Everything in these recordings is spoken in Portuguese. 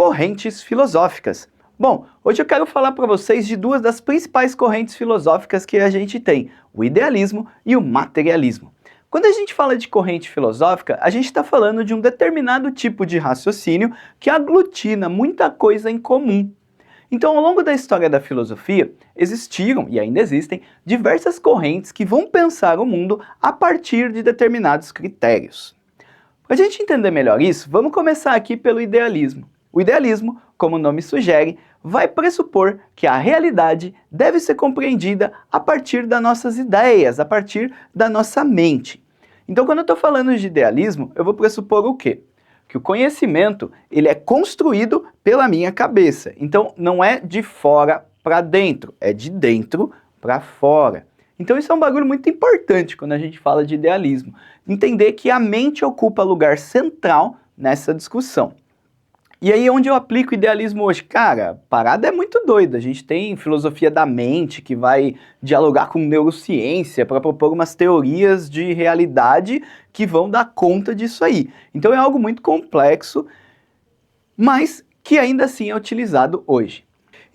correntes filosóficas. Bom, hoje eu quero falar para vocês de duas das principais correntes filosóficas que a gente tem, o idealismo e o materialismo. Quando a gente fala de corrente filosófica, a gente está falando de um determinado tipo de raciocínio que aglutina muita coisa em comum. Então, ao longo da história da filosofia, existiram e ainda existem diversas correntes que vão pensar o mundo a partir de determinados critérios. Para a gente entender melhor isso, vamos começar aqui pelo idealismo. O idealismo, como o nome sugere, vai pressupor que a realidade deve ser compreendida a partir das nossas ideias, a partir da nossa mente. Então, quando eu estou falando de idealismo, eu vou pressupor o quê? Que o conhecimento ele é construído pela minha cabeça. Então, não é de fora para dentro, é de dentro para fora. Então, isso é um bagulho muito importante quando a gente fala de idealismo. Entender que a mente ocupa lugar central nessa discussão. E aí, onde eu aplico o idealismo hoje? Cara, a parada é muito doida. A gente tem filosofia da mente que vai dialogar com neurociência para propor umas teorias de realidade que vão dar conta disso aí. Então é algo muito complexo, mas que ainda assim é utilizado hoje.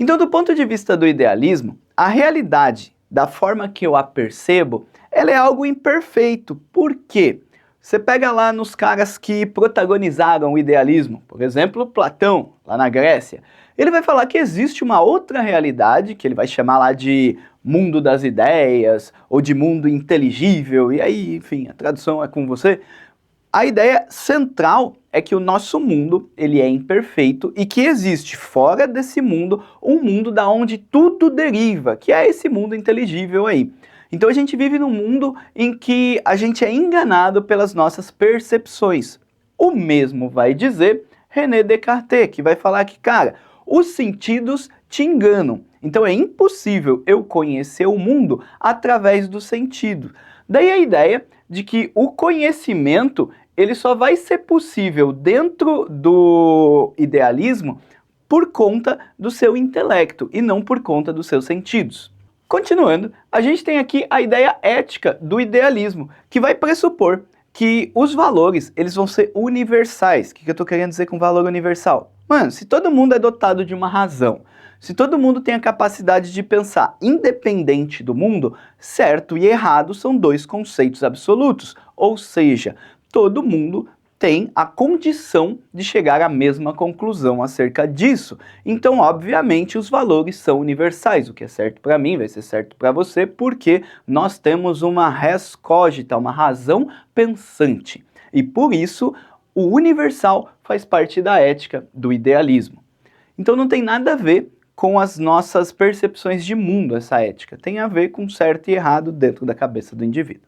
Então, do ponto de vista do idealismo, a realidade, da forma que eu a percebo, ela é algo imperfeito. Por quê? Você pega lá nos caras que protagonizaram o idealismo, por exemplo, Platão, lá na Grécia, ele vai falar que existe uma outra realidade, que ele vai chamar lá de mundo das ideias, ou de mundo inteligível, e aí, enfim, a tradução é com você. A ideia central é que o nosso mundo, ele é imperfeito e que existe fora desse mundo um mundo da onde tudo deriva, que é esse mundo inteligível aí. Então a gente vive num mundo em que a gente é enganado pelas nossas percepções. O mesmo vai dizer René Descartes, que vai falar que, cara, os sentidos te enganam. Então é impossível eu conhecer o mundo através dos sentidos. Daí a ideia de que o conhecimento ele só vai ser possível dentro do idealismo por conta do seu intelecto e não por conta dos seus sentidos. Continuando, a gente tem aqui a ideia ética do idealismo, que vai pressupor que os valores eles vão ser universais. O que eu estou querendo dizer com valor universal? Mano, se todo mundo é dotado de uma razão, se todo mundo tem a capacidade de pensar independente do mundo, certo e errado são dois conceitos absolutos, ou seja, todo mundo tem a condição de chegar à mesma conclusão acerca disso. Então, obviamente, os valores são universais. O que é certo para mim vai ser certo para você, porque nós temos uma res cogita, uma razão pensante. E por isso, o universal faz parte da ética do idealismo. Então, não tem nada a ver com as nossas percepções de mundo, essa ética. Tem a ver com certo e errado dentro da cabeça do indivíduo.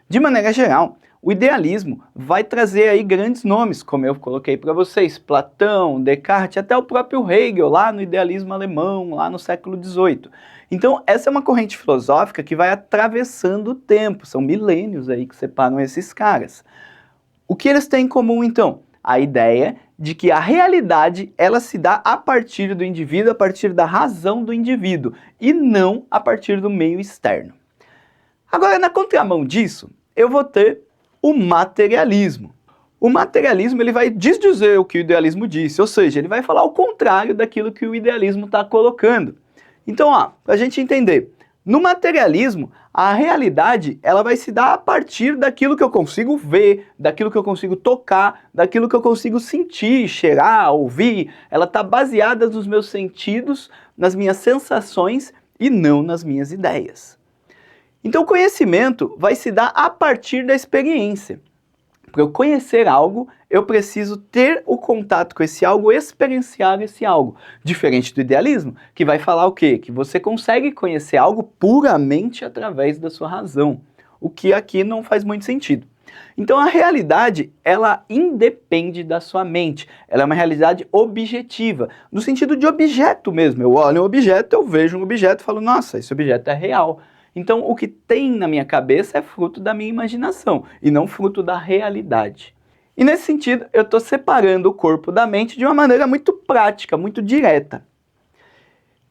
De maneira geral, o idealismo vai trazer aí grandes nomes, como eu coloquei para vocês, Platão, Descartes, até o próprio Hegel, lá no idealismo alemão, lá no século XVIII. Então, essa é uma corrente filosófica que vai atravessando o tempo, são milênios aí que separam esses caras. O que eles têm em comum, então? A ideia de que a realidade, ela se dá a partir do indivíduo, a partir da razão do indivíduo, e não a partir do meio externo. Agora, na contramão disso, eu vou ter o materialismo. O materialismo ele vai desdizer o que o idealismo disse, ou seja, ele vai falar o contrário daquilo que o idealismo está colocando. Então, para a gente entender, no materialismo, a realidade ela vai se dar a partir daquilo que eu consigo ver, daquilo que eu consigo tocar, daquilo que eu consigo sentir, cheirar, ouvir. Ela está baseada nos meus sentidos, nas minhas sensações e não nas minhas ideias. Então o conhecimento vai se dar a partir da experiência. Para eu conhecer algo, eu preciso ter o contato com esse algo, experienciar esse algo. Diferente do idealismo, que vai falar o quê? Que você consegue conhecer algo puramente através da sua razão. O que aqui não faz muito sentido. Então a realidade, ela independe da sua mente. Ela é uma realidade objetiva, no sentido de objeto mesmo. Eu olho um objeto, eu vejo um objeto e falo, nossa, esse objeto é real. Então, o que tem na minha cabeça é fruto da minha imaginação e não fruto da realidade. E nesse sentido, eu estou separando o corpo da mente de uma maneira muito prática, muito direta.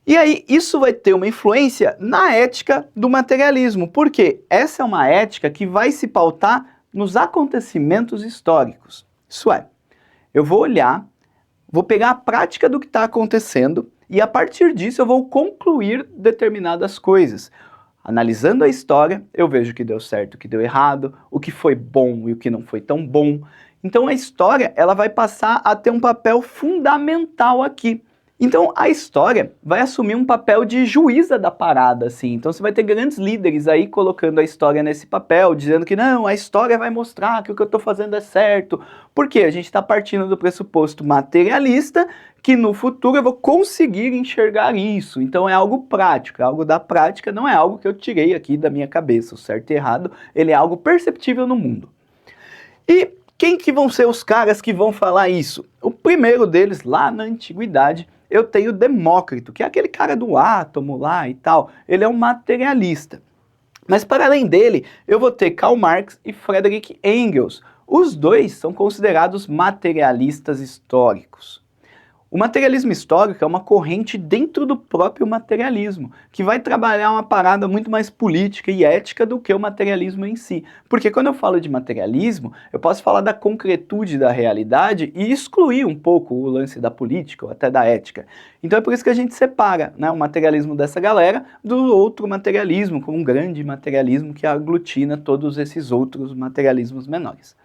E aí, isso vai ter uma influência na ética do materialismo, porque essa é uma ética que vai se pautar nos acontecimentos históricos. Isso é, eu vou olhar vou pegar a prática do que está acontecendo e a partir disso eu vou concluir determinadas coisas. Analisando a história, eu vejo o que deu certo, o que deu errado, o que foi bom e o que não foi tão bom. Então a história, ela vai passar a ter um papel fundamental aqui. Então a história vai assumir um papel de juíza da parada, assim. Então você vai ter grandes líderes aí colocando a história nesse papel, dizendo que não, a história vai mostrar que o que eu estou fazendo é certo. Porque a gente está partindo do pressuposto materialista que no futuro eu vou conseguir enxergar isso. Então é algo prático, é algo da prática, não é algo que eu tirei aqui da minha cabeça. O certo e errado, ele é algo perceptível no mundo. E quem que vão ser os caras que vão falar isso? O primeiro deles, lá na antiguidade, eu tenho Demócrito, que é aquele cara do átomo lá e tal. Ele é um materialista. Mas para além dele, eu vou ter Karl Marx e Friedrich Engels. Os dois são considerados materialistas históricos. O materialismo histórico é uma corrente dentro do próprio materialismo, que vai trabalhar uma parada muito mais política e ética do que o materialismo em si. Porque quando eu falo de materialismo, eu posso falar da concretude da realidade e excluir um pouco o lance da política ou até da ética. Então é por isso que a gente separa, né, o materialismo dessa galera do outro materialismo, como um grande materialismo que aglutina todos esses outros materialismos menores.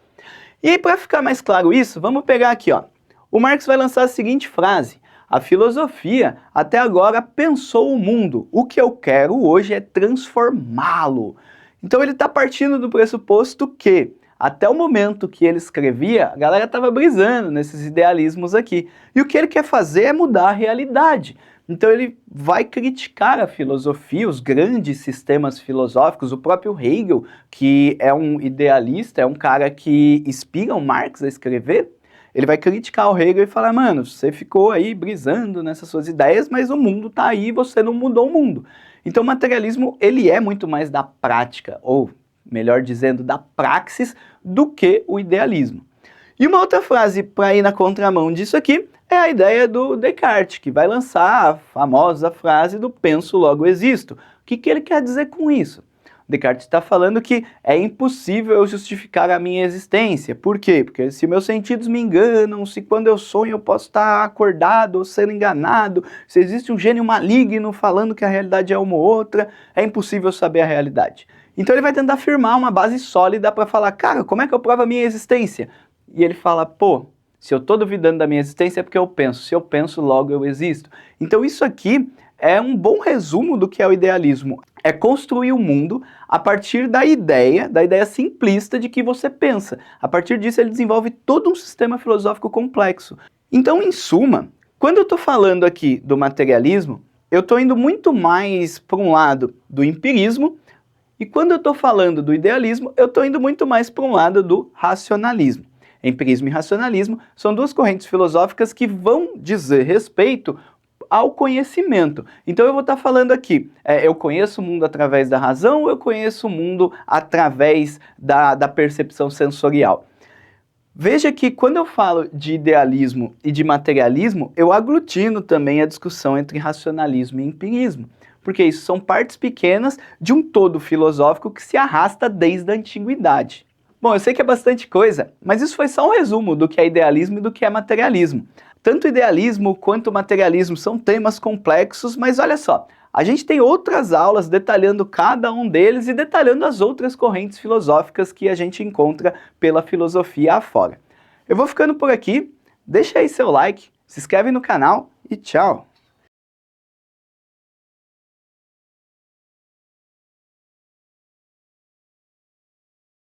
E aí, para ficar mais claro isso, vamos pegar aqui, ó. O Marx vai lançar a seguinte frase: a filosofia até agora pensou o mundo, o que eu quero hoje é transformá-lo. Então ele está partindo do pressuposto que, até o momento que ele escrevia, a galera estava brisando nesses idealismos aqui. E o que ele quer fazer é mudar a realidade. Então ele vai criticar a filosofia, os grandes sistemas filosóficos, o próprio Hegel, que é um idealista, é um cara que inspira o Marx a escrever. Ele vai criticar o Hegel e falar, mano, você ficou aí brisando nessas suas ideias, mas o mundo tá aí e você não mudou o mundo. Então o materialismo, ele é muito mais da prática, ou melhor dizendo, da praxis, do que o idealismo. E uma outra frase para ir na contramão disso aqui é a ideia do Descartes, que vai lançar a famosa frase do penso logo existo. O que ele quer dizer com isso? Descartes está falando que é impossível eu justificar a minha existência. Por quê? Porque se meus sentidos me enganam, se quando eu sonho eu posso estar acordado ou sendo enganado, se existe um gênio maligno falando que a realidade é uma ou outra, é impossível saber a realidade. Então ele vai tentar afirmar uma base sólida para falar, cara, como é que eu provo a minha existência? E ele fala, pô, se eu estou duvidando da minha existência é porque eu penso, se eu penso logo eu existo. Então isso aqui é um bom resumo do que é o idealismo. É construir o mundo a partir da ideia simplista de que você pensa. A partir disso ele desenvolve todo um sistema filosófico complexo. Então, em suma, quando eu estou falando aqui do materialismo, eu estou indo muito mais para um lado do empirismo, e quando eu estou falando do idealismo, eu estou indo muito mais para um lado do racionalismo. Empirismo e racionalismo são duas correntes filosóficas que vão dizer respeito ao conhecimento. Então eu vou estar falando aqui, eu conheço o mundo através da razão, eu conheço o mundo através da percepção sensorial. Veja que quando eu falo de idealismo e de materialismo, eu aglutino também a discussão entre racionalismo e empirismo, porque isso são partes pequenas de um todo filosófico que se arrasta desde a antiguidade. Bom, eu sei que é bastante coisa, mas isso foi só um resumo do que é idealismo e do que é materialismo. Tanto idealismo quanto materialismo são temas complexos, mas olha só, a gente tem outras aulas detalhando cada um deles e detalhando as outras correntes filosóficas que a gente encontra pela filosofia afora. Eu vou ficando por aqui, deixa aí seu like, se inscreve no canal e tchau!